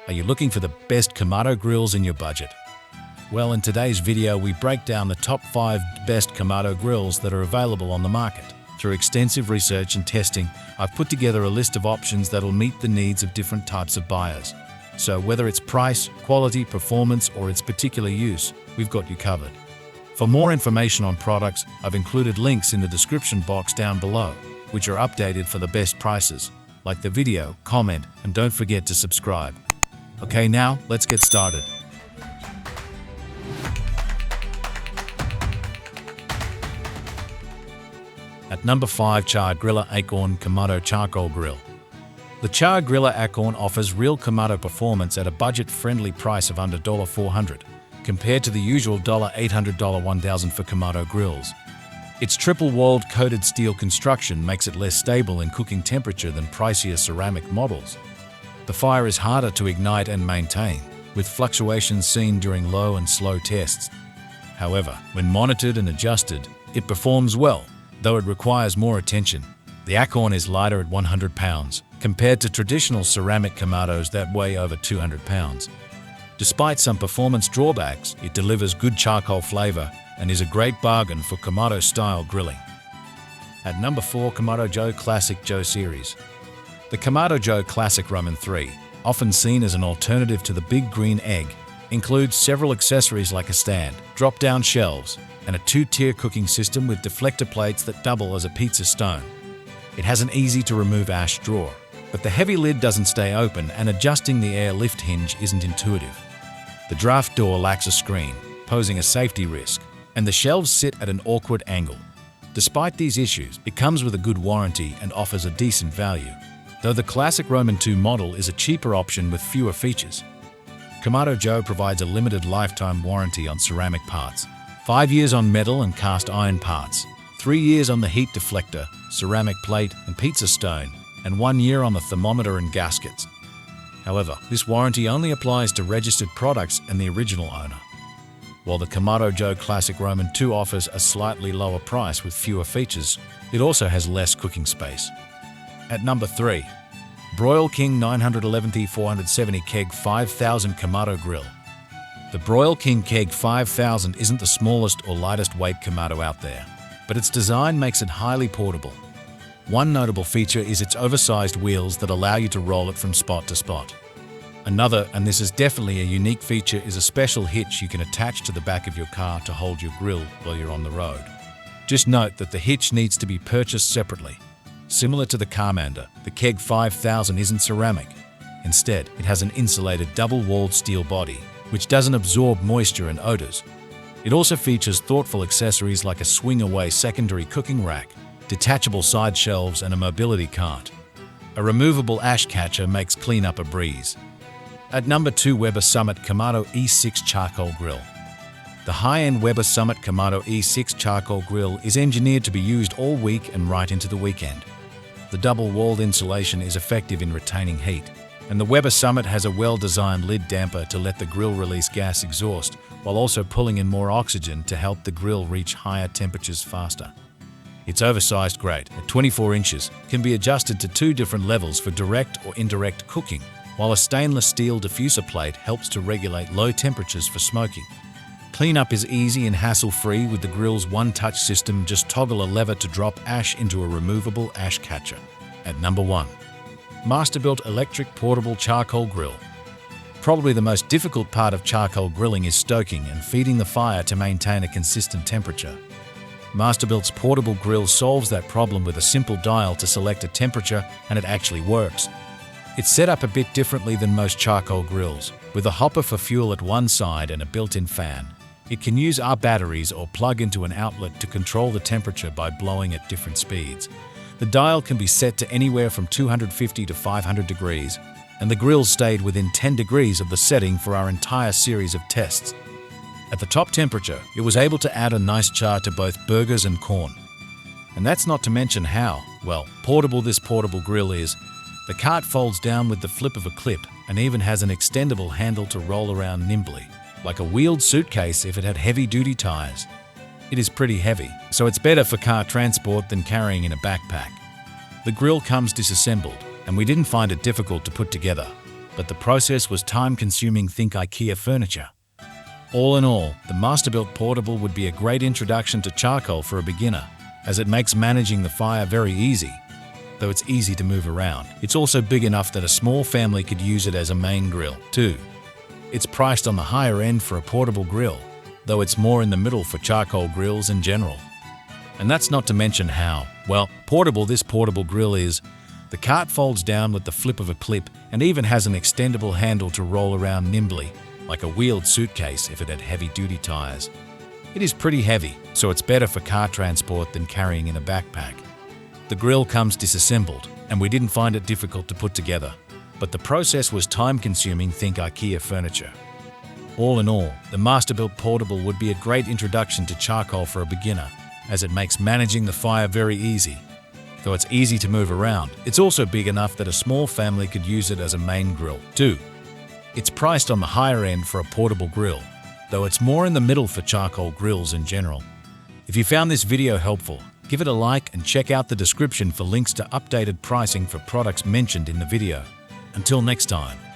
Are you looking for the best Kamado grills in your budget? Well, in today's video, we break down the top 5 best Kamado grills that are available on the market. Through extensive research and testing, I've put together a list of options that'll meet the needs of different types of buyers. So whether it's price, quality, performance, or its particular use, we've got you covered. For more information on products, I've included links in the description box down below, which are updated for the best prices. Like the video, comment, and don't forget to subscribe. Okay, now let's get started. At number 5, Char-Griller AKORN Kamado Charcoal Grill. The Char-Griller AKORN offers real Kamado performance at a budget-friendly price of under $400, compared to the usual $800 $1,000 for Kamado grills. Its triple-walled coated steel construction makes it less stable in cooking temperature than pricier ceramic models. The fire is harder to ignite and maintain, with fluctuations seen during low and slow tests. However, when monitored and adjusted, it performs well, though it requires more attention. The AKORN is lighter at 100 pounds, compared to traditional ceramic Kamados that weigh over 200 pounds. Despite some performance drawbacks, it delivers good charcoal flavor and is a great bargain for Kamado-style grilling. At number 4, Kamado Joe Classic Joe Series. The Kamado Joe Classic Roman 3, often seen as an alternative to the big green egg, includes several accessories like a stand, drop-down shelves, and a 2-tier cooking system with deflector plates that double as a pizza stone. It has an easy-to-remove ash drawer, but the heavy lid doesn't stay open and adjusting the air lift hinge isn't intuitive. The draft door lacks a screen, posing a safety risk, and the shelves sit at an awkward angle. Despite these issues, it comes with a good warranty and offers a decent value, though the classic Roman 2 model is a cheaper option with fewer features. Kamado Joe provides a limited lifetime warranty on ceramic parts, 5 years on metal and cast iron parts, 3 years on the heat deflector, ceramic plate, and pizza stone, and 1 year on the thermometer and gaskets. However, this warranty only applies to registered products and the original owner. While the Kamado Joe Classic Roman 2 offers a slightly lower price with fewer features, it also has less cooking space. At number 3, Broil King 911T470 Keg 5000 Kamado Grill. The Broil King Keg 5000 isn't the smallest or lightest weight Kamado out there, but its design makes it highly portable. One notable feature is its oversized wheels that allow you to roll it from spot to spot. Another, and this is definitely a unique feature, is a special hitch you can attach to the back of your car to hold your grill while you're on the road. Just note that the hitch needs to be purchased separately. Similar to the Kamado, the Keg 5000 isn't ceramic. Instead, it has an insulated double-walled steel body, which doesn't absorb moisture and odors. It also features thoughtful accessories like a swing-away secondary cooking rack, detachable side shelves, and a mobility cart. A removable ash catcher makes cleanup a breeze. At number 2, Weber Summit Kamado E6 Charcoal Grill. The high-end Weber Summit Kamado E6 Charcoal Grill is engineered to be used all week and right into the weekend. The double-walled insulation is effective in retaining heat, and the Weber Summit has a well-designed lid damper to let the grill release gas exhaust while also pulling in more oxygen to help the grill reach higher temperatures faster. Its oversized grate, at 24 inches, can be adjusted to 2 different levels for direct or indirect cooking, while a stainless steel diffuser plate helps to regulate low temperatures for smoking. Cleanup is easy and hassle-free with the grill's one-touch system. Just toggle a lever to drop ash into a removable ash catcher. At number 1, Masterbuilt Electric Portable Charcoal Grill. Probably the most difficult part of charcoal grilling is stoking and feeding the fire to maintain a consistent temperature. Masterbuilt's portable grill solves that problem with a simple dial to select a temperature, and it actually works. It's set up a bit differently than most charcoal grills, with a hopper for fuel at one side and a built-in fan. It can use our batteries or plug into an outlet to control the temperature by blowing at different speeds. The dial can be set to anywhere from 250 to 500 degrees, and the grill stayed within 10 degrees of the setting for our entire series of tests. At the top temperature, it was able to add a nice char to both burgers and corn. And that's not to mention how, well, portable this portable grill is. The cart folds down with the flip of a clip and even has an extendable handle to roll around nimbly, like a wheeled suitcase if it had heavy-duty tires. It is pretty heavy, so it's better for car transport than carrying in a backpack. The grill comes disassembled, and we didn't find it difficult to put together. but the process was time-consuming. Think IKEA furniture. All in all, the Masterbuilt Portable would be a great introduction to charcoal for a beginner, as it makes managing the fire very easy. Though it's easy to move around, it's also big enough that a small family could use it as a main grill, too. It's priced on the higher end for a portable grill, though it's more in the middle for charcoal grills in general. And that's not to mention how, well, portable this portable grill is. The cart folds down with the flip of a clip and even has an extendable handle to roll around nimbly, like a wheeled suitcase if it had heavy-duty tires. It is pretty heavy, so it's better for car transport than carrying in a backpack. The grill comes disassembled, and we didn't find it difficult to put together, but the process was time-consuming. Think IKEA furniture. All in all, the Masterbuilt Portable would be a great introduction to charcoal for a beginner, as it makes managing the fire very easy. Though it's easy to move around, it's also big enough that a small family could use it as a main grill, too. It's priced on the higher end for a portable grill, though it's more in the middle for charcoal grills in general. If you found this video helpful, give it a like and check out the description for links to updated pricing for products mentioned in the video. Until next time.